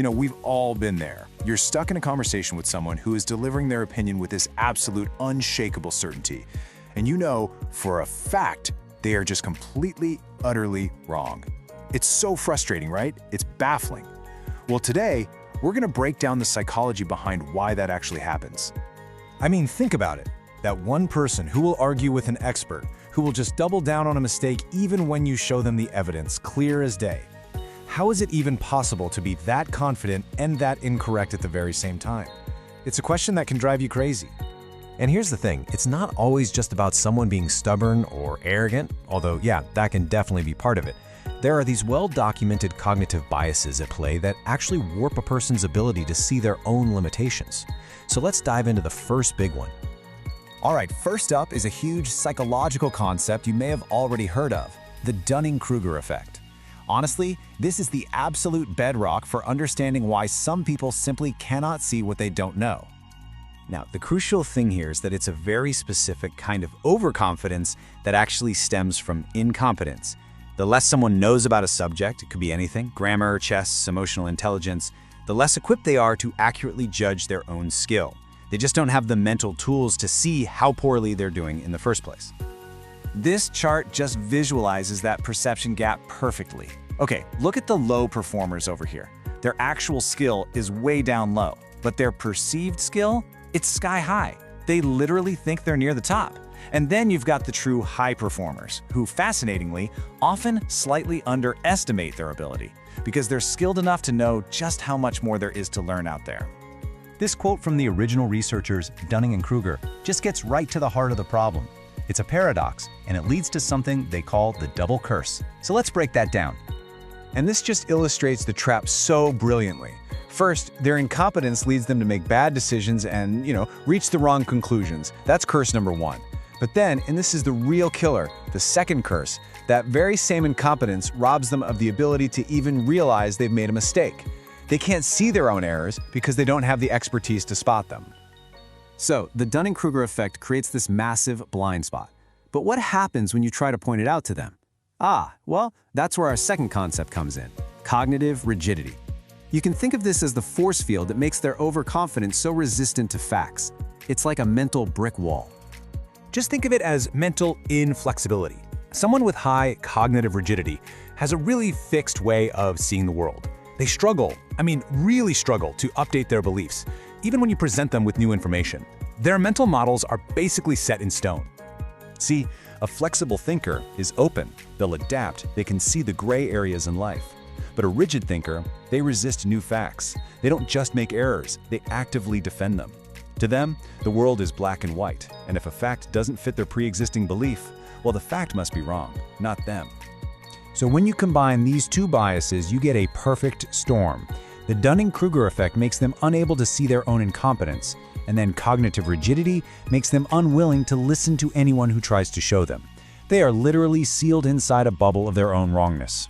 We've all been there. You're stuck in a conversation with someone who is delivering their opinion with this absolute, unshakable certainty. And you know, for a fact, they are just completely, utterly wrong. It's so frustrating, right? It's baffling. Well, today, we're going to break down the psychology behind why that actually happens. I mean, think about it. That one person who will argue with an expert, who will just double down on a mistake even when you show them the evidence clear as day. How is it even possible to be that confident and that incorrect at the very same time? It's a question that can drive you crazy. And here's the thing, it's not always just about someone being stubborn or arrogant, although yeah, that can definitely be part of it. There are these well-documented cognitive biases at play that actually warp a person's ability to see their own limitations. So let's dive into the first big one. All right, first up is a huge psychological concept you may have already heard of, the Dunning-Kruger Effect. Honestly, this is the absolute bedrock for understanding why some people simply cannot see what they don't know. Now, the crucial thing here is that it's a very specific kind of overconfidence that actually stems from incompetence. The less someone knows about a subject, it could be anything, grammar, chess, emotional intelligence, the less equipped they are to accurately judge their own skill. They just don't have the mental tools to see how poorly they're doing in the first place. This chart just visualizes that perception gap perfectly. Okay, look at the low performers over here. Their actual skill is way down low, but their perceived skill, it's sky high. They literally think they're near the top. And then you've got the true high performers, who fascinatingly often slightly underestimate their ability because they're skilled enough to know just how much more there is to learn out there. This quote from the original researchers, Dunning and Kruger, just gets right to the heart of the problem. It's a paradox, and it leads to something they call the double curse. So let's break that down. And this just illustrates the trap so brilliantly. First, their incompetence leads them to make bad decisions and, reach the wrong conclusions. That's curse number one. But then, and this is the real killer, the second curse, that very same incompetence robs them of the ability to even realize they've made a mistake. They can't see their own errors because they don't have the expertise to spot them. So, the Dunning-Kruger effect creates this massive blind spot. But what happens when you try to point it out to them? Well, that's where our second concept comes in, cognitive rigidity. You can think of this as the force field that makes their overconfidence so resistant to facts. It's like a mental brick wall. Just think of it as mental inflexibility. Someone with high cognitive rigidity has a really fixed way of seeing the world. They struggle, really struggle to update their beliefs, even when you present them with new information. Their mental models are basically set in stone. See, a flexible thinker is open, they'll adapt, they can see the gray areas in life. But a rigid thinker, they resist new facts. They don't just make errors, they actively defend them. To them, the world is black and white, and if a fact doesn't fit their pre-existing belief, well, the fact must be wrong, not them. So when you combine these two biases, you get a perfect storm. The Dunning-Kruger effect makes them unable to see their own incompetence, and then cognitive rigidity makes them unwilling to listen to anyone who tries to show them. They are literally sealed inside a bubble of their own wrongness.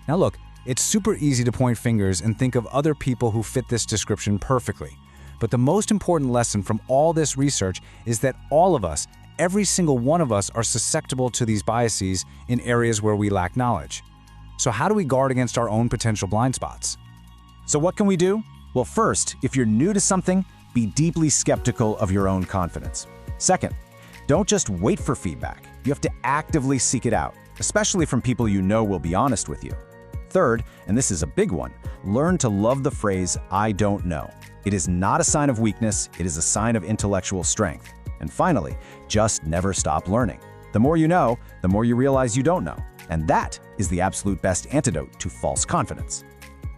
Now look, it's super easy to point fingers and think of other people who fit this description perfectly. But the most important lesson from all this research is that all of us, every single one of us, are susceptible to these biases in areas where we lack knowledge. So how do we guard against our own potential blind spots? So what can we do? Well, first, if you're new to something, be deeply skeptical of your own confidence. Second, don't just wait for feedback. You have to actively seek it out, especially from people you know will be honest with you. Third, and this is a big one, learn to love the phrase, "I don't know." It is not a sign of weakness, it is a sign of intellectual strength. And finally, just never stop learning. The more you know, the more you realize you don't know. And that is the absolute best antidote to false confidence.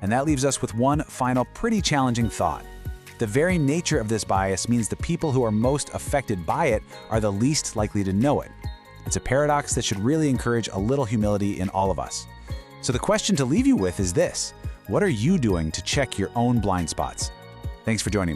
And that leaves us with one final pretty challenging thought. The very nature of this bias means the people who are most affected by it are the least likely to know it. It's a paradox that should really encourage a little humility in all of us. So the question to leave you with is this: what are you doing to check your own blind spots? Thanks for joining me.